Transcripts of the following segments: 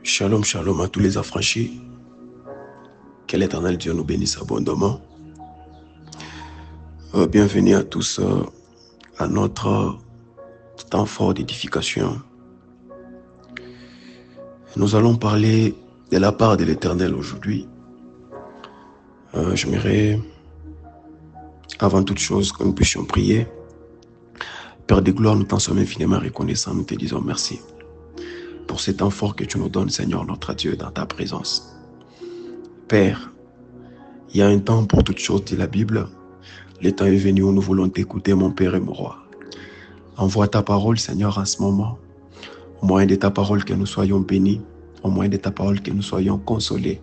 Shalom, shalom à tous les affranchis. Que l'Éternel Dieu nous bénisse abondamment. Bienvenue à tous à notre temps fort d'édification. Nous allons parler de la part de l'Éternel aujourd'hui. J'aimerais, avant toute chose, que nous puissions prier. Père de gloire, nous t'en sommes infiniment reconnaissants. Nous te disons merci pour ce temps fort que tu nous donnes, Seigneur notre Dieu, dans ta présence. Père, il y a un temps pour toutes choses, dit la Bible. Le temps est venu où nous voulons t'écouter, mon Père et mon Roi. Envoie ta parole, Seigneur, en ce moment. Au moyen de ta parole, que nous soyons bénis. Au moyen de ta parole, que nous soyons consolés.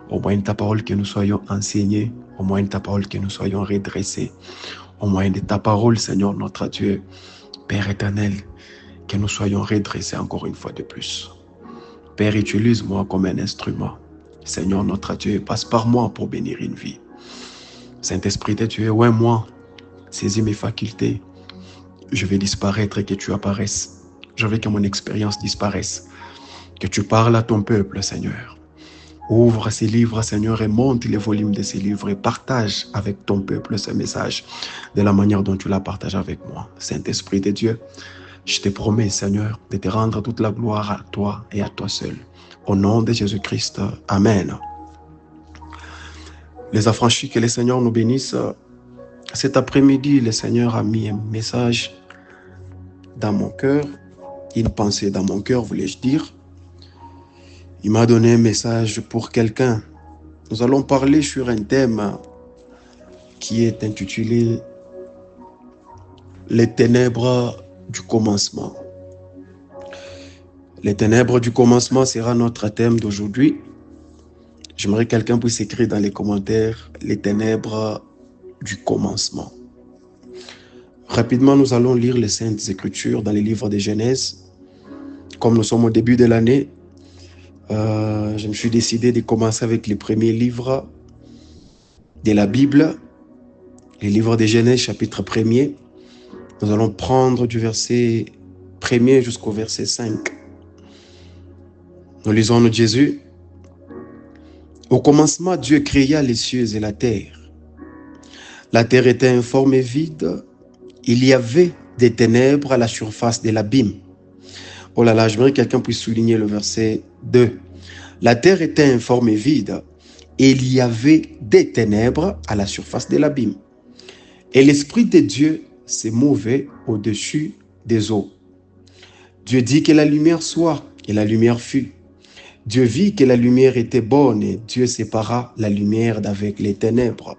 Au moyen de ta parole, que nous soyons enseignés. Au moyen de ta parole, que nous soyons redressés. Au moyen de ta parole, Seigneur, notre Dieu, Père éternel, que nous soyons redressés encore une fois de plus. Père, utilise-moi comme un instrument. Seigneur, notre Dieu, passe par moi pour bénir une vie. Saint-Esprit de Dieu, ouais, moi, saisis mes facultés. Je vais disparaître et que tu apparaisses. Je veux que mon expérience disparaisse. Que tu parles à ton peuple, Seigneur. Ouvre ces livres, Seigneur, et monte les volumes de ces livres et partage avec ton peuple ce message de la manière dont tu l'as partagé avec moi. Saint-Esprit de Dieu, je te promets, Seigneur, de te rendre toute la gloire à toi et à toi seul. Au nom de Jésus-Christ, Amen. Les affranchis, que le Seigneur nous bénisse. Cet après-midi, le Seigneur a mis un message dans mon cœur, une pensée dans mon cœur, voulais-je dire. Il m'a donné un message pour quelqu'un. Nous allons parler sur un thème qui est intitulé « Les ténèbres du commencement ». Les ténèbres du commencement sera notre thème d'aujourd'hui. J'aimerais que quelqu'un puisse écrire dans les commentaires « Les ténèbres du commencement ». Rapidement, nous allons lire les Saintes Écritures dans les livres de Genèse. Comme nous sommes au début de l'année, je me suis décidé de commencer avec les premiers livres de la Bible, les livres de Genèse, chapitre 1er. Nous allons prendre du verset 1er jusqu'au verset 5. Nous lisons de Jésus. Au commencement, Dieu créa les cieux et la terre. La terre était informe et vide. Il y avait des ténèbres à la surface de l'abîme. Oh là là, j'aimerais que quelqu'un puisse souligner le verset 2. La terre était informe et vide, et il y avait des ténèbres à la surface de l'abîme. Et l'Esprit de Dieu se mouvait au-dessus des eaux. Dieu dit que la lumière soit, et la lumière fut. Dieu vit que la lumière était bonne, et Dieu sépara la lumière d'avec les ténèbres.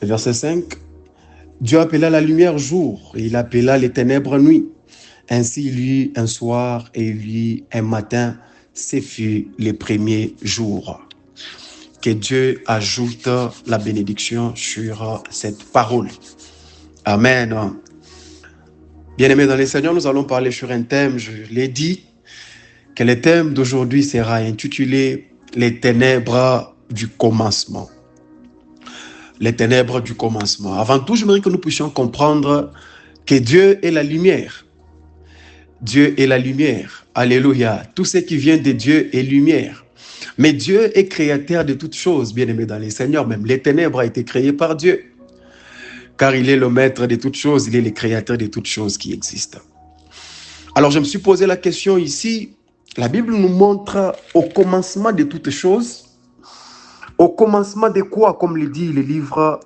Verset 5. Dieu appela la lumière jour, et il appela les ténèbres nuit. Ainsi il y eut un soir et il y eut un matin, ce fut les premiers jours. Que Dieu ajoute la bénédiction sur cette parole. Amen. Bien-aimés dans le Seigneur, nous allons parler sur un thème, je l'ai dit, que le thème d'aujourd'hui sera intitulé « Les ténèbres du commencement ». Les ténèbres du commencement. Avant tout, j'aimerais que nous puissions comprendre que Dieu est la lumière. Dieu est la lumière. Alléluia. Tout ce qui vient de Dieu est lumière. Mais Dieu est créateur de toutes choses, bien-aimés dans les Seigneurs. Même les ténèbres ont été créées par Dieu. Car il est le maître de toutes choses, il est le créateur de toutes choses qui existent. Alors je me suis posé la question ici. La Bible nous montre au commencement de toutes choses. Au commencement de quoi, comme le dit le livre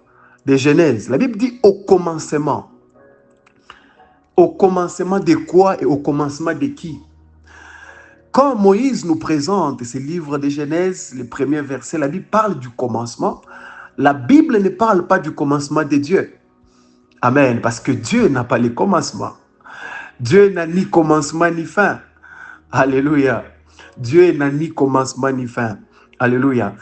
de Genèse? La Bible dit au commencement. Au commencement de quoi et au commencement de qui? Quand Moïse nous présente ce livre de Genèse, le premier verset, la Bible parle du commencement. La Bible ne parle pas du commencement de Dieu. Amen. Parce que Dieu n'a pas le commencement. Dieu n'a ni commencement ni fin. Alléluia. Dieu n'a ni commencement ni fin. Alléluia.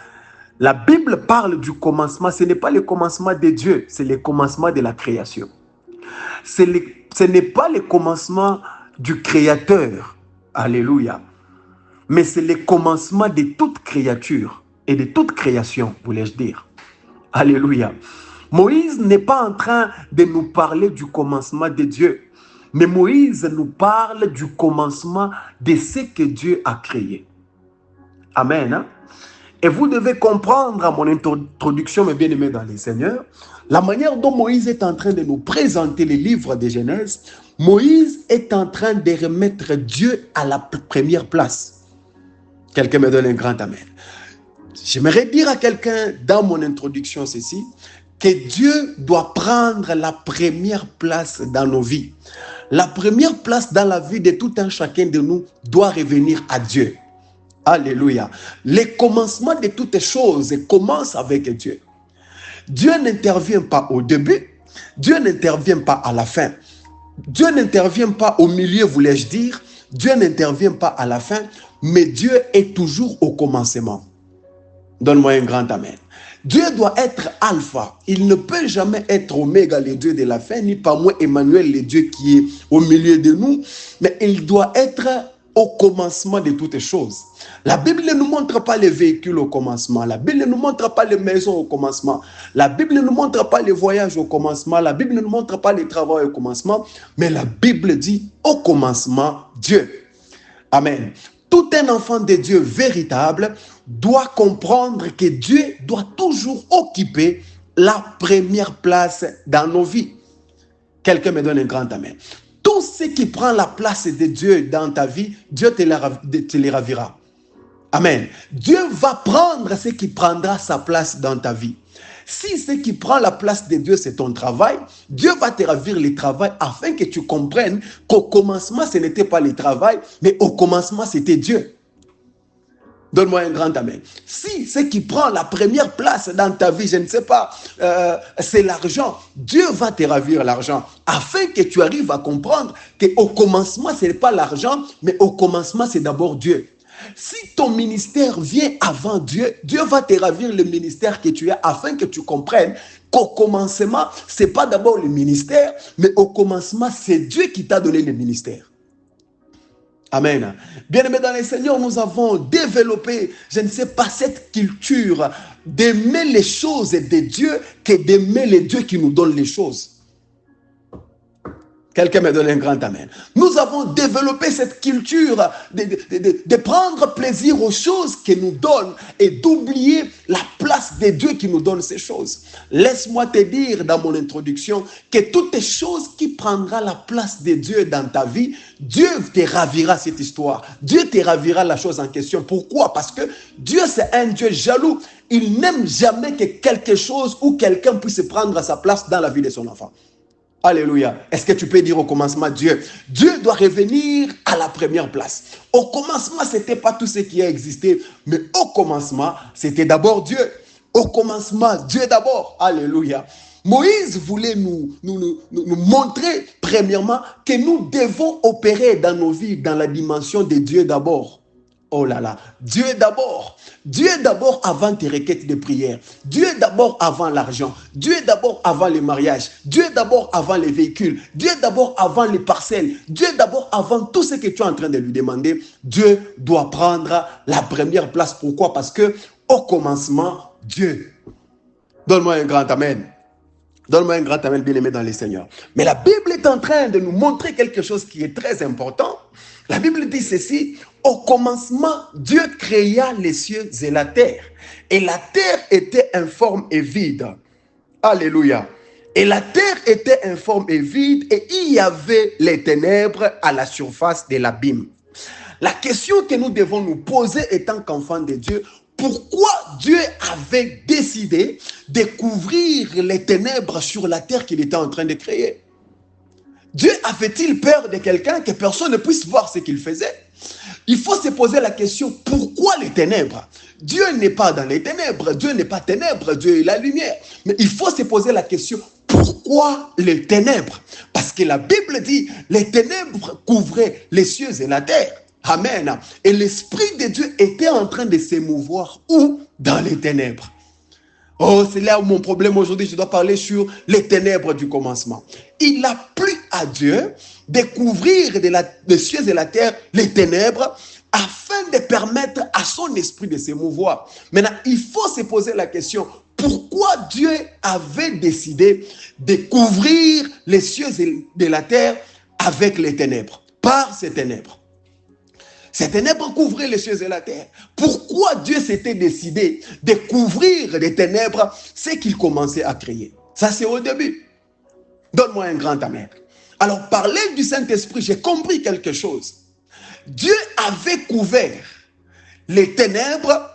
La Bible parle du commencement. Ce n'est pas le commencement de Dieu, c'est le commencement de la création. Ce n'est pas le commencement du Créateur. Alléluia. Mais c'est le commencement de toute créature et de toute création, voulais-je dire. Alléluia. Moïse n'est pas en train de nous parler du commencement de Dieu. Mais Moïse nous parle du commencement de ce que Dieu a créé. Amen. Hein? Et vous devez comprendre à mon introduction, mes bien-aimés dans les Seigneurs, la manière dont Moïse est en train de nous présenter les livres de Genèse. Moïse est en train de remettre Dieu à la première place. Quelqu'un me donne un grand amen. J'aimerais dire à quelqu'un dans mon introduction ceci, que Dieu doit prendre la première place dans nos vies. La première place dans la vie de tout un chacun de nous doit revenir à Dieu. Alléluia. Le commencement de toutes choses commence avec Dieu. Dieu n'intervient pas au début, Dieu n'intervient pas à la fin. Dieu n'intervient pas au milieu, voulais-je dire. Dieu n'intervient pas à la fin, mais Dieu est toujours au commencement. Donne-moi un grand amen. Dieu doit être alpha. Il ne peut jamais être oméga, le Dieu de la fin, ni pas moi Emmanuel, le Dieu qui est au milieu de nous, mais il doit être au commencement de toutes choses. La Bible ne nous montre pas les véhicules au commencement. La Bible ne nous montre pas les maisons au commencement. La Bible ne nous montre pas les voyages au commencement. La Bible ne nous montre pas les travaux au commencement. Mais la Bible dit au commencement Dieu. Amen. Tout un enfant de Dieu véritable doit comprendre que Dieu doit toujours occuper la première place dans nos vies. Quelqu'un me donne un grand amen. Tout ce qui prend la place de Dieu dans ta vie, Dieu te les ravira. Amen. Dieu va prendre ce qui prendra sa place dans ta vie. Si ce qui prend la place de Dieu, c'est ton travail, Dieu va te ravir le travail afin que tu comprennes qu'au commencement, ce n'était pas le travail, mais au commencement, c'était Dieu. Donne-moi un grand amen. Si ce qui prend la première place dans ta vie, je ne sais pas, c'est l'argent, Dieu va te ravir l'argent afin que tu arrives à comprendre qu'au commencement, ce n'est pas l'argent, mais au commencement, c'est d'abord Dieu. Si ton ministère vient avant Dieu, Dieu va te ravir le ministère que tu as afin que tu comprennes qu'au commencement, ce n'est pas d'abord le ministère, mais au commencement, c'est Dieu qui t'a donné le ministère. Amen. Bien-aimés dans les Seigneurs, nous avons développé, je ne sais pas, cette culture d'aimer les choses de Dieu que d'aimer les dieux qui nous donnent les choses. Quelqu'un me donne un grand amen. Nous avons développé cette culture de prendre plaisir aux choses qu'il nous donne et d'oublier la place de Dieu qui nous donne ces choses. Laisse-moi te dire dans mon introduction que toutes les choses qui prendront la place de Dieu dans ta vie, Dieu te ravira cette histoire. Dieu te ravira la chose en question. Pourquoi? Parce que Dieu, c'est un Dieu jaloux. Il n'aime jamais que quelque chose ou quelqu'un puisse prendre sa place dans la vie de son enfant. Alléluia. Est-ce que tu peux dire au commencement Dieu? Dieu doit revenir à la première place. Au commencement, ce n'était pas tout ce qui a existé, mais au commencement, c'était d'abord Dieu. Au commencement, Dieu d'abord. Alléluia. Moïse voulait nous montrer, premièrement, que nous devons opérer dans nos vies dans la dimension de Dieu d'abord. Oh là là, Dieu d'abord. Dieu d'abord avant tes requêtes de prière. Dieu d'abord avant l'argent. Dieu d'abord avant le mariage. Dieu d'abord avant les véhicules. Dieu d'abord avant les parcelles. Dieu d'abord avant tout ce que tu es en train de lui demander. Dieu doit prendre la première place. Pourquoi? Parce que au commencement, Dieu. Donne-moi un grand amen. Donne-moi un grand amen, bien-aimé dans les Seigneurs. Mais la Bible est en train de nous montrer quelque chose qui est très important. La Bible dit ceci: au commencement, Dieu créa les cieux et la terre. Et la terre était informe et vide. Alléluia. Et la terre était informe et vide, et il y avait les ténèbres à la surface de l'abîme. La question que nous devons nous poser étant qu'enfants de Dieu, pourquoi Dieu avait décidé de couvrir les ténèbres sur la terre qu'il était en train de créer? Dieu avait-il peur de quelqu'un que personne ne puisse voir ce qu'il faisait? Il faut se poser la question, pourquoi les ténèbres? Dieu n'est pas dans les ténèbres, Dieu n'est pas ténèbres, Dieu est la lumière. Mais il faut se poser la question, pourquoi les ténèbres? Parce que la Bible dit, les ténèbres couvraient les cieux et la terre. Amen. Et l'Esprit de Dieu était en train de s'émouvoir où? Dans les ténèbres. Oh, c'est là où mon problème aujourd'hui, je dois parler sur les ténèbres du commencement. Il a plu à Dieu de couvrir des cieux et la terre les ténèbres afin de permettre à son esprit de s'émouvoir. Maintenant, il faut se poser la question, pourquoi Dieu avait décidé de couvrir les cieux et la terre avec les ténèbres, par ces ténèbres. Ces ténèbres couvraient les cieux et la terre. Pourquoi Dieu s'était décidé de couvrir les ténèbres? C'est qu'il commençait à créer. Ça, c'est au début. Donne-moi un grand amen. Alors, parler du Saint-Esprit, j'ai compris quelque chose. Dieu avait couvert les ténèbres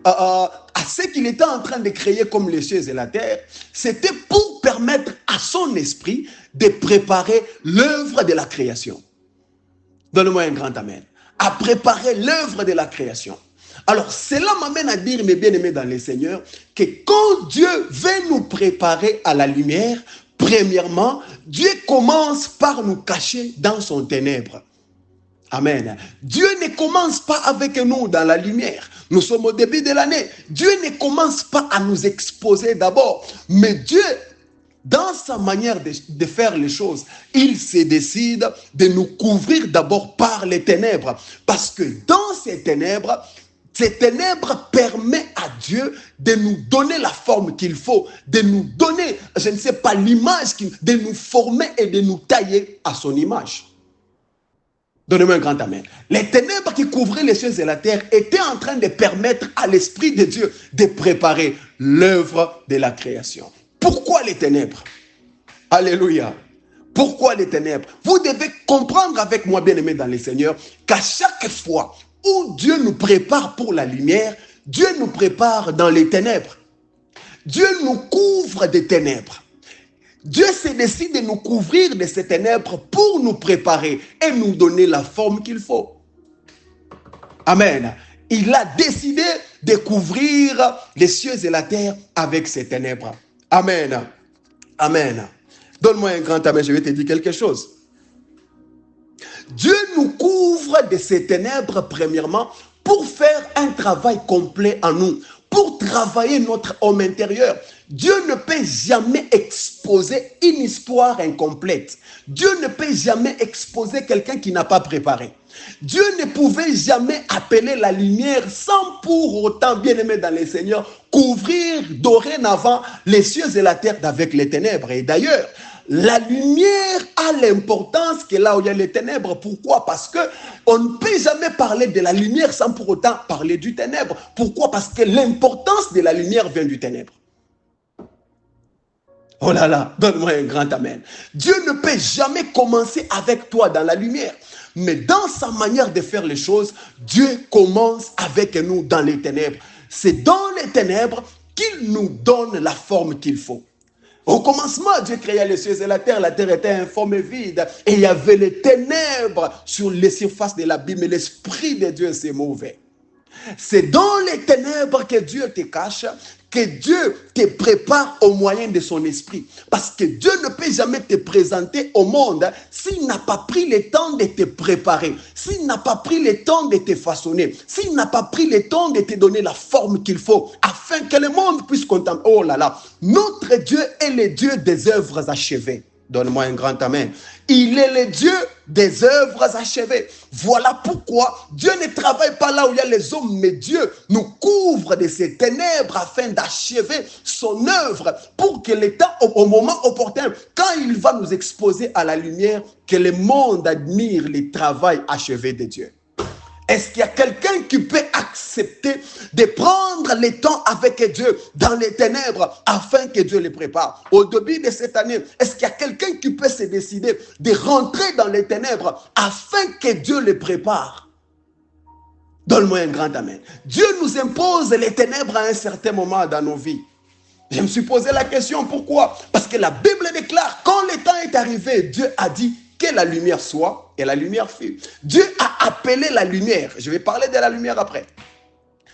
à ce qu'il était en train de créer comme les cieux et la terre. C'était pour permettre à son esprit de préparer l'œuvre de la création. Donne-moi un grand amen. À préparer l'œuvre de la création. Alors, cela m'amène à dire, mes bien-aimés dans le Seigneur, que quand Dieu veut nous préparer à la lumière, premièrement, Dieu commence par nous cacher dans son ténèbre. Amen. Dieu ne commence pas avec nous dans la lumière. Nous sommes au début de l'année. Dieu ne commence pas à nous exposer d'abord. Mais Dieu, dans sa manière de faire les choses, il se décide de nous couvrir d'abord par les ténèbres. Parce que dans ces ténèbres permettent à Dieu de nous donner la forme qu'il faut, de nous donner, je ne sais pas, l'image, de nous former et de nous tailler à son image. Donnez-moi un grand amen. Les ténèbres qui couvraient les cieux et la terre étaient en train de permettre à l'Esprit de Dieu de préparer l'œuvre de la création. Pourquoi les ténèbres? Alléluia. Pourquoi les ténèbres? Vous devez comprendre avec moi, bien-aimés dans le Seigneur, qu'à chaque fois où Dieu nous prépare pour la lumière, Dieu nous prépare dans les ténèbres. Dieu nous couvre des ténèbres. Dieu se décide de nous couvrir de ces ténèbres pour nous préparer et nous donner la forme qu'il faut. Amen. Il a décidé de couvrir les cieux et la terre avec ces ténèbres. Amen. Amen. Donne-moi un grand amen, je vais te dire quelque chose. Dieu nous couvre de ces ténèbres, premièrement, pour faire un travail complet en nous, pour travailler notre homme intérieur. Dieu ne peut jamais exposer une histoire incomplète. Dieu ne peut jamais exposer quelqu'un qui n'a pas préparé. Dieu ne pouvait jamais appeler la lumière sans pour autant, bien-aimé dans le Seigneur, couvrir dorénavant les cieux et la terre avec les ténèbres. Et d'ailleurs, la lumière a l'importance que là où il y a les ténèbres. Pourquoi? Parce qu'on ne peut jamais parler de la lumière sans pour autant parler du ténèbre. Pourquoi? Parce que l'importance de la lumière vient du ténèbre. Oh là là, donne-moi un grand amen. Dieu ne peut jamais commencer avec toi dans la lumière. Mais dans sa manière de faire les choses, Dieu commence avec nous dans les ténèbres. C'est dans les ténèbres qu'il nous donne la forme qu'il faut. Au commencement, Dieu créa les cieux et la terre était informe et vide, et il y avait les ténèbres sur les surfaces de l'abîme, mais l'Esprit de Dieu s'est mauvais. C'est dans les ténèbres que Dieu te cache, que Dieu te prépare au moyen de son esprit. Parce que Dieu ne peut jamais te présenter au monde s'il n'a pas pris le temps de te préparer, s'il n'a pas pris le temps de te façonner, s'il n'a pas pris le temps de te donner la forme qu'il faut, afin que le monde puisse contempler. Oh là là, notre Dieu est le Dieu des œuvres achevées. Donne-moi un grand amen. Il est le Dieu des œuvres achevées. Voilà pourquoi Dieu ne travaille pas là où il y a les hommes, mais Dieu nous couvre de ces ténèbres afin d'achever son œuvre pour que l'État, au moment opportun, quand il va nous exposer à la lumière, que le monde admire le travail achevé de Dieu. Est-ce qu'il y a quelqu'un qui peut accepter de prendre le temps avec Dieu dans les ténèbres afin que Dieu les prépare? Au début de cette année, est-ce qu'il y a quelqu'un qui peut se décider de rentrer dans les ténèbres afin que Dieu les prépare? Donne-moi un grand amen. Dieu nous impose les ténèbres à un certain moment dans nos vies. Je me suis posé la question, pourquoi? Parce que la Bible déclare, quand le temps est arrivé, Dieu a dit que la lumière soit, et la lumière fut. Dieu a appelé la lumière. Je vais parler de la lumière après.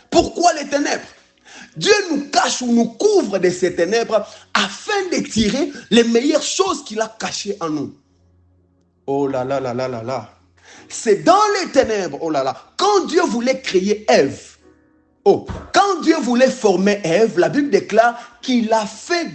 Pourquoi les ténèbres? Dieu nous cache ou nous couvre de ces ténèbres afin de tirer les meilleures choses qu'il a cachées en nous. Oh là là là là là là. C'est dans les ténèbres, oh là là, quand Dieu voulait créer Ève, quand Dieu voulait former Ève, la Bible déclare qu'il a fait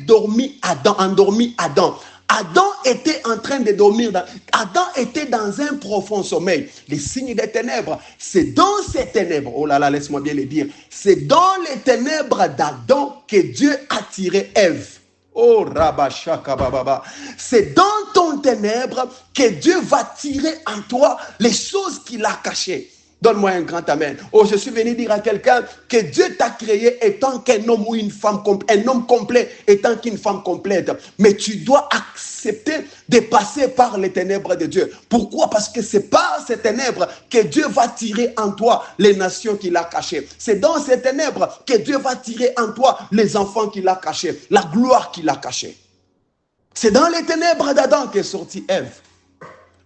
endormi Adam. Adam était en train de dormir. Adam était dans un profond sommeil. Les signes des ténèbres. C'est dans ces ténèbres, oh là là, laisse-moi bien le dire. C'est dans les ténèbres d'Adam que Dieu a tiré Ève. Oh, Rabashaka Bababa. C'est dans ton ténèbre que Dieu va tirer en toi les choses qu'il a cachées. Donne-moi un grand amen. Oh, je suis venu dire à quelqu'un que Dieu t'a créé étant qu'un homme ou une femme, un homme complet étant qu'une femme complète. Mais tu dois accepter de passer par les ténèbres de Dieu. Pourquoi? Parce que c'est par ces ténèbres que Dieu va tirer en toi les nations qu'il a cachées. C'est dans ces ténèbres que Dieu va tirer en toi les enfants qu'il a cachés, la gloire qu'il a cachée. C'est dans les ténèbres d'Adam qu'est sortie Ève.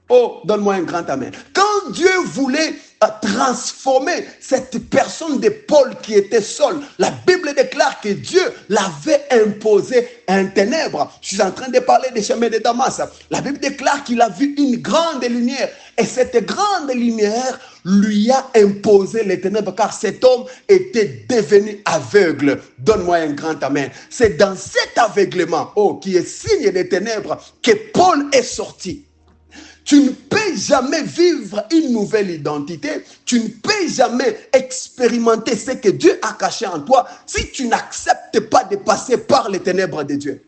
Oh, donne-moi un grand amen. Quand Dieu voulait transformer cette personne de Paul qui était seul, la Bible déclare que Dieu l'avait imposé un ténèbre. Je suis en train de parler des chemins de Damas. La Bible déclare qu'il a vu une grande lumière. Et cette grande lumière lui a imposé les ténèbres car cet homme était devenu aveugle. Donne-moi un grand amen. C'est dans cet aveuglement, qui est signe des ténèbres, que Paul est sorti. Tu ne peux jamais vivre une nouvelle identité. Tu ne peux jamais expérimenter ce que Dieu a caché en toi si tu n'acceptes pas de passer par les ténèbres de Dieu.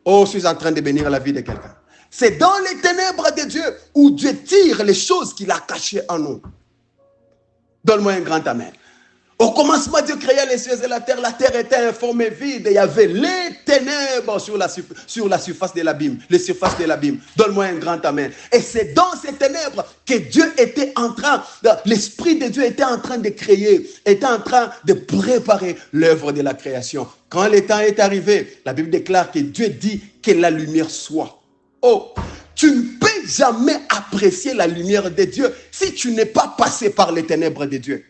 Oh, je suis en train de bénir la vie de quelqu'un. C'est dans les ténèbres de Dieu où Dieu tire les choses qu'il a cachées en nous. Donne-moi un grand amen. Au commencement, Dieu créa les cieux et la terre. La terre était informée vide. Et il y avait les ténèbres sur la surface de l'abîme. Les surfaces de l'abîme. Donne-moi un grand amen. Et c'est dans ces ténèbres que Dieu était en train, l'Esprit de Dieu était en train de créer, était en train de préparer l'œuvre de la création. Quand le temps est arrivé, la Bible déclare que Dieu dit que la lumière soit. Oh, tu ne peux jamais apprécier la lumière de Dieu si tu n'es pas passé par les ténèbres de Dieu.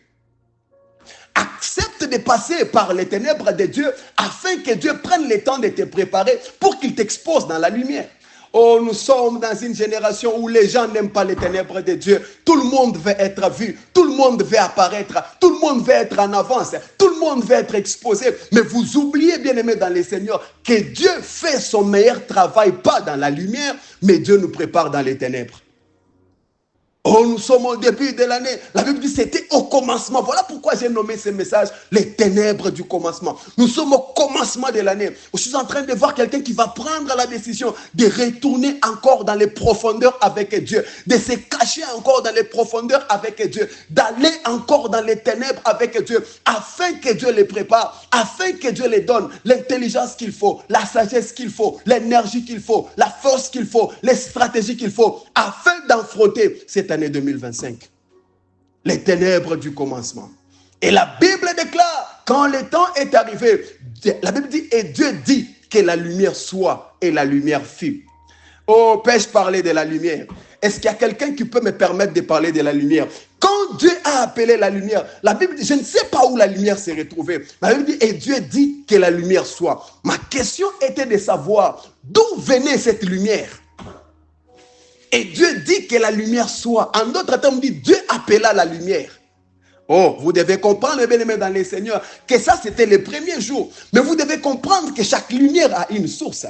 Accepte de passer par les ténèbres de Dieu afin que Dieu prenne le temps de te préparer pour qu'il t'expose dans la lumière. Oh, nous sommes dans une génération où les gens n'aiment pas les ténèbres de Dieu. Tout le monde veut être vu, tout le monde veut apparaître, tout le monde veut être en avance, tout le monde veut être exposé. Mais vous oubliez, bien-aimés dans les Seigneurs, que Dieu fait son meilleur travail, pas dans la lumière, mais Dieu nous prépare dans les ténèbres. Oh, nous sommes au début de l'année. La Bible dit que c'était au commencement. Voilà pourquoi j'ai nommé ce message les ténèbres du commencement. Nous sommes au commencement de l'année. Je suis en train de voir quelqu'un qui va prendre la décision de retourner encore dans les profondeurs avec Dieu, de se cacher encore dans les profondeurs avec Dieu, d'aller encore dans les ténèbres avec Dieu, afin que Dieu les prépare, afin que Dieu les donne l'intelligence qu'il faut, la sagesse qu'il faut, l'énergie qu'il faut, la force qu'il faut, les stratégies qu'il faut, afin d'affronter cette année 2025. Les ténèbres du commencement. Et la Bible déclare, quand le temps est arrivé, la Bible dit, et Dieu dit que la lumière soit, et la lumière fut. Oh, peux-je parler de la lumière? Est-ce qu'il y a quelqu'un qui peut me permettre de parler de la lumière? Quand Dieu a appelé la lumière, la Bible dit, je ne sais pas où la lumière s'est retrouvée. La Bible dit, et Dieu dit que la lumière soit. Ma question était de savoir d'où venait cette lumière. Et Dieu dit que la lumière soit. En d'autres termes, dit Dieu appela la lumière. Oh, vous devez comprendre, bien-aimés dans les Seigneurs, que ça c'était les premiers jours. Mais vous devez comprendre que chaque lumière a une source.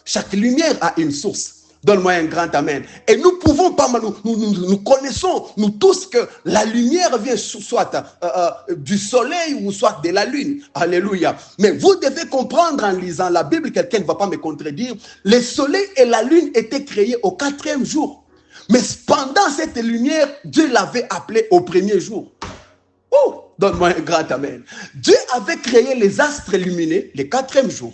Chaque lumière a une source. Donne-moi un grand amen. Et nous pouvons pas, nous connaissons, nous tous, que la lumière vient soit du soleil ou soit de la lune. Alléluia. Mais vous devez comprendre en lisant la Bible, quelqu'un ne va pas me contredire, le soleil et la lune étaient créés au 4e jour. Mais pendant cette lumière, Dieu l'avait appelé au 1er jour. Oh, donne-moi un grand amen. Dieu avait créé les astres lumineux le 4e jour.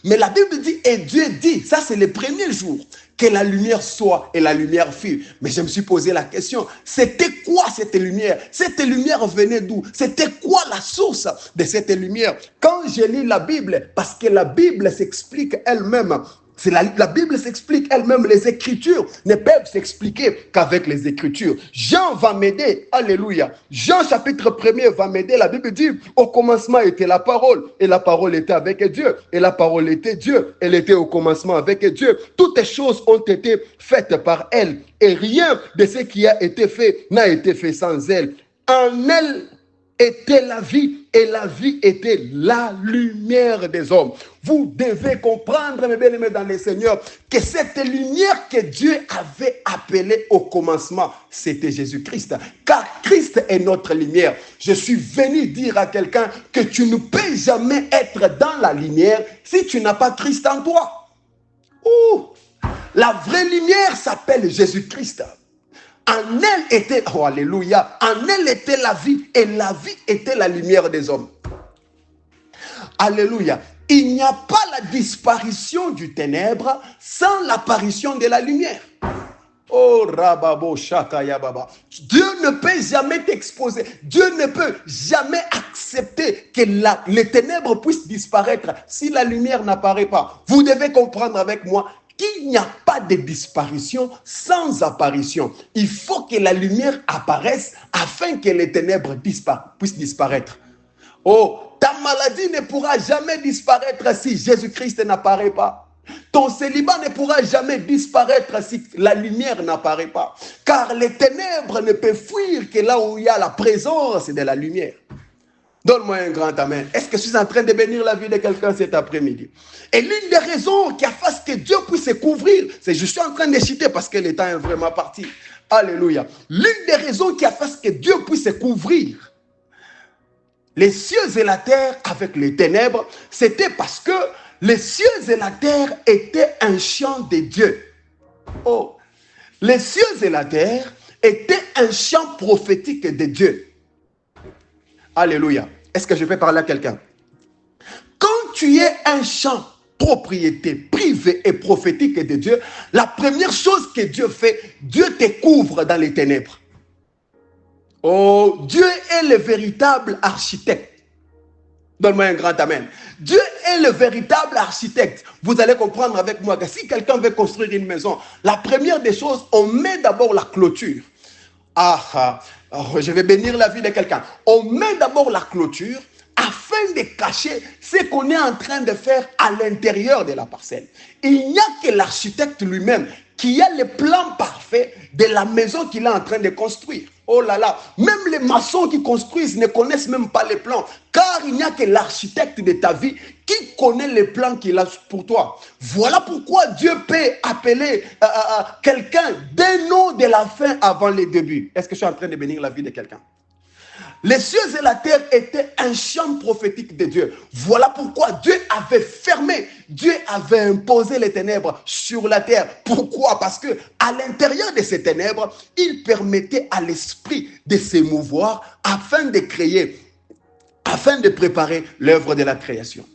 Mais la Bible dit, et Dieu dit, ça c'est le 1er jour, que la lumière soit et la lumière fut. Mais je me suis posé la question, c'était quoi cette lumière? Cette lumière venait d'où? C'était quoi la source de cette lumière? Quand je lis la Bible, parce que la Bible s'explique elle-même, la Bible s'explique elle-même, les Écritures ne peuvent s'expliquer qu'avec les Écritures. Jean va m'aider, alléluia. Jean chapitre 1er va m'aider, la Bible dit, au commencement était la parole, et la parole était avec Dieu, et la parole était Dieu, elle était au commencement avec Dieu. Toutes les choses ont été faites par elle, et rien de ce qui a été fait n'a été fait sans elle. En elle, était la vie et la vie était la lumière des hommes. Vous devez comprendre, mes bien-aimés dans le Seigneur, que cette lumière que Dieu avait appelée au commencement, c'était Jésus-Christ. Car Christ est notre lumière. Je suis venu dire à quelqu'un que tu ne peux jamais être dans la lumière si tu n'as pas Christ en toi. Ouh, la vraie lumière s'appelle Jésus-Christ. En elle était, oh alléluia, en elle était la vie et la vie était la lumière des hommes. Alléluia. Il n'y a pas la disparition du ténèbre sans l'apparition de la lumière. Oh rababo shakaya baba. Dieu ne peut jamais t'exposer. Dieu ne peut jamais accepter que les ténèbres puissent disparaître si la lumière n'apparaît pas. Vous devez comprendre avec moi qu'il n'y a pas de disparition sans apparition. Il faut que la lumière apparaisse afin que les ténèbres puissent disparaître. Oh, ta maladie ne pourra jamais disparaître si Jésus-Christ n'apparaît pas. Ton célibat ne pourra jamais disparaître si la lumière n'apparaît pas. Car les ténèbres ne peuvent fuir que là où il y a la présence de la lumière. Donne-moi un grand amen. Est-ce que je suis en train de bénir la vie de quelqu'un cet après-midi? Et l'une des raisons qui a fait que Dieu puisse se couvrir, c'est je suis en train de citer parce que le temps est vraiment parti. Alléluia. L'une des raisons qui a fait que Dieu puisse se couvrir les cieux et la terre avec les ténèbres, c'était parce que les cieux et la terre étaient un champ de Dieu. Oh, les cieux et la terre étaient un champ prophétique de Dieu. Alléluia. Est-ce que je peux parler à quelqu'un? Quand tu es un champ propriété privée et prophétique de Dieu, la première chose que Dieu fait, Dieu te couvre dans les ténèbres. Oh, Dieu est le véritable architecte. Donne-moi un grand amen. Dieu est le véritable architecte. Vous allez comprendre avec moi que si quelqu'un veut construire une maison, la première des choses, on met d'abord la clôture. Je vais bénir la vie de quelqu'un. On met d'abord la clôture afin de cacher ce qu'on est en train de faire à l'intérieur de la parcelle. Il n'y a que l'architecte lui-même qui a le plan parfait de la maison qu'il est en train de construire. Oh là là, même les maçons qui construisent ne connaissent même pas les plans, car il n'y a que l'architecte de ta vie qui connaît les plans qu'il a pour toi. Voilà pourquoi Dieu peut appeler quelqu'un d'un nom de la fin avant les débuts. Est-ce que je suis en train de bénir la vie de quelqu'un? Les cieux et la terre étaient un champ prophétique de Dieu. Voilà pourquoi Dieu avait fermé, Dieu avait imposé les ténèbres sur la terre. Pourquoi? Parce que à l'intérieur de ces ténèbres, il permettait à l'esprit de s'émouvoir afin de créer, afin de préparer l'œuvre de la création.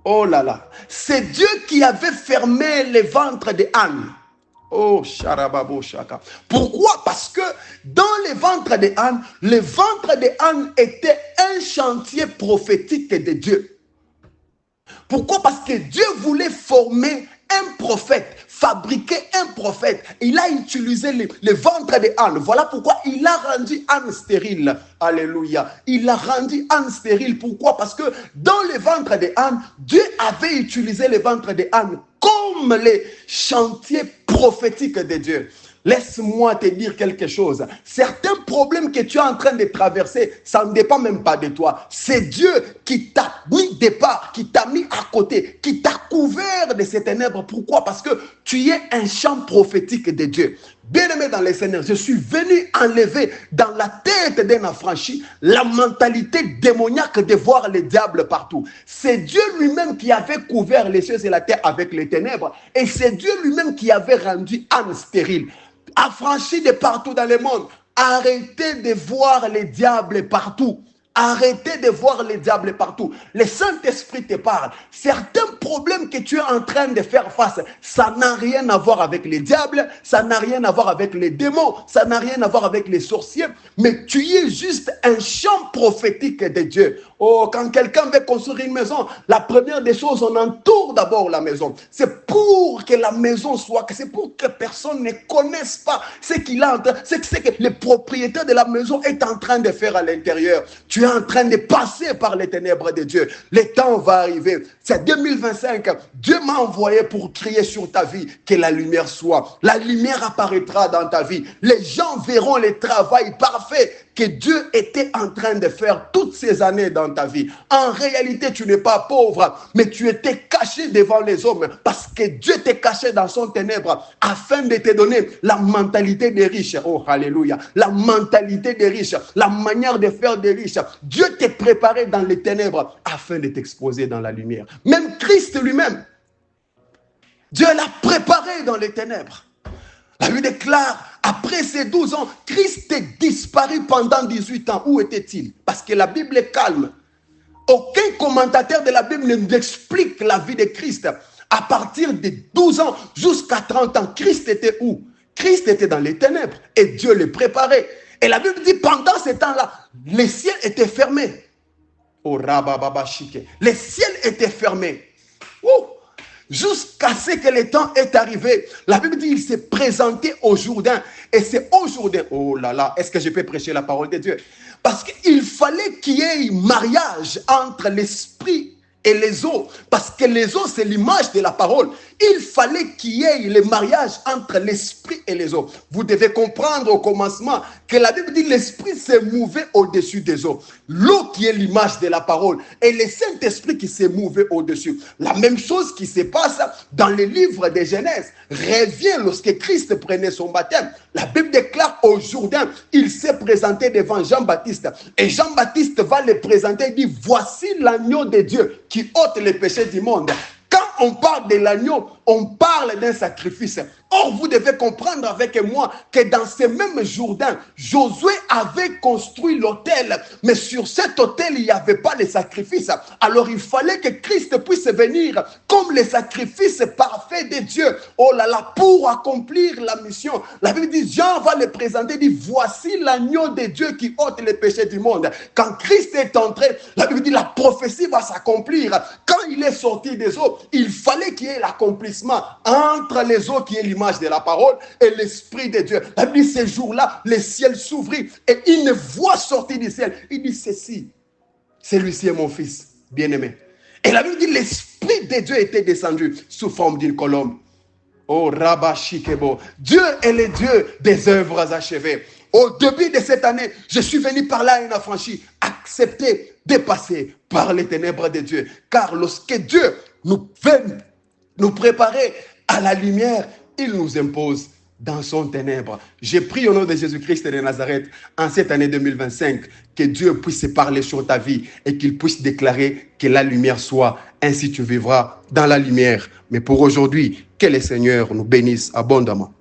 Oh là là, c'est Dieu qui avait fermé les ventres de Anne. Oh, charababo shaka. Pourquoi? Parce que dans les ventres de Anne, le ventre de Anne était un chantier prophétique de Dieu. Pourquoi? Parce que Dieu voulait former un prophète, fabriquer un prophète. Il a utilisé le ventre de Anne. Voilà pourquoi il a rendu Anne stérile. Alléluia. Il a rendu Anne stérile. Pourquoi? Parce que dans le ventre de Anne, Dieu avait utilisé le ventre de Anne comme les chantiers prophétiques de Dieu. Laisse-moi te dire quelque chose. Certains problèmes que tu es en train de traverser, ça ne dépend même pas de toi. C'est Dieu qui t'a mis de part, qui t'a mis à côté, qui t'a couvert de ces ténèbres. Pourquoi? Parce que tu es un champ prophétique de Dieu. Bien-aimé dans les Seigneurs, je suis venu enlever dans la tête d'un affranchi la mentalité démoniaque de voir les diables partout. C'est Dieu lui-même qui avait couvert les cieux et la terre avec les ténèbres. Et c'est Dieu lui-même qui avait rendu Anne stérile. Affranchi de partout dans le monde. Arrêtez de voir les diables partout. Arrêtez de voir les diables partout. Le Saint-Esprit te parle. Certains problèmes que tu es en train de faire face, ça n'a rien à voir avec les diables, ça n'a rien à voir avec les démons, ça n'a rien à voir avec les sorciers, mais tu es juste un champ prophétique de Dieu. Oh, quand quelqu'un veut construire une maison, la première des choses, on entoure d'abord la maison. C'est pour que la maison soit, c'est pour que personne ne connaisse pas ce qu'il a, ce que le propriétaire de la maison est en train de faire à l'intérieur. Tu es en train de passer par les ténèbres de Dieu. Le temps va arriver. C'est 2025. Dieu m'a envoyé pour crier sur ta vie que la lumière soit. La lumière apparaîtra dans ta vie. Les gens verront le travail parfait que Dieu était en train de faire toutes ces années dans ta vie. En réalité, tu n'es pas pauvre, mais tu étais caché devant les hommes parce que Dieu t'est caché dans son ténèbre afin de te donner la mentalité des riches. Oh, alléluia. La mentalité des riches, la manière de faire des riches. Dieu t'est préparé dans les ténèbres afin de t'exposer dans la lumière. Même Christ lui-même, Dieu l'a préparé dans les ténèbres. La Bible déclare, après ces 12 ans, Christ est disparu pendant 18 ans. Où était-il? Parce que la Bible est calme. Aucun commentateur de la Bible ne nous explique la vie de Christ. À partir de 12 ans jusqu'à 30 ans, Christ était où? Christ était dans les ténèbres et Dieu le préparait. Et la Bible dit, pendant ce temps-là, les ciels étaient fermés. Oh, rabababashike. Les ciels étaient fermés. Ouh. Jusqu'à ce que le temps est arrivé. La Bible dit qu'il s'est présenté au Jourdain. Et c'est au Jourdain. Oh là là, est-ce que je peux prêcher la parole de Dieu? Parce qu'il fallait qu'il y ait un mariage entre l'esprit et les eaux. Parce que les eaux, c'est l'image de la parole. Il fallait qu'il y ait le mariage entre l'esprit et les eaux. Vous devez comprendre au commencement que la Bible dit que l'esprit s'est mouvé au-dessus des eaux. L'eau qui est l'image de la parole et le Saint-Esprit qui s'est mouvé au-dessus. La même chose qui se passe dans le livre de Genèse revient lorsque Christ prenait son baptême. La Bible déclare au Jourdain, il s'est présenté devant Jean-Baptiste. Et Jean-Baptiste va le présenter et dit, voici l'agneau de Dieu qui ôte les péchés du monde. Quand on parle de l'agneau, on parle d'un sacrifice. Or, vous devez comprendre avec moi que dans ce même Jourdain, Josué avait construit l'autel. Mais sur cet autel, il n'y avait pas de sacrifice. Alors, il fallait que Christ puisse venir comme le sacrifice parfait de Dieu. Oh là là, pour accomplir la mission. La Bible dit, Jean va le présenter, dit, voici l'agneau de Dieu qui ôte les péchés du monde. Quand Christ est entré, la Bible dit, la prophétie va s'accomplir. Quand il est sorti des eaux, il fallait qu'il y ait l'accomplissement entre les eaux qui est l'image de la parole et l'esprit de Dieu. La Bible dit, ce jour-là, le ciel s'ouvrit et une voix sortit du ciel. Il dit, ceci, celui-ci est mon fils bien-aimé. Et la Bible dit, l'esprit de Dieu était descendu sous forme d'une colombe. Oh, Rabba Shikebo. Dieu est le Dieu des œuvres achevées. Au début de cette année, je suis venu par là et affranchi, accepter, dépasser par les ténèbres de Dieu. Car lorsque Dieu nous fait nous préparer à la lumière, il nous impose dans son ténèbre. J'ai pris au nom de Jésus-Christ de Nazareth, en cette année 2025, que Dieu puisse parler sur ta vie et qu'il puisse déclarer que la lumière soit. Ainsi tu vivras dans la lumière. Mais pour aujourd'hui, que le Seigneur nous bénisse abondamment.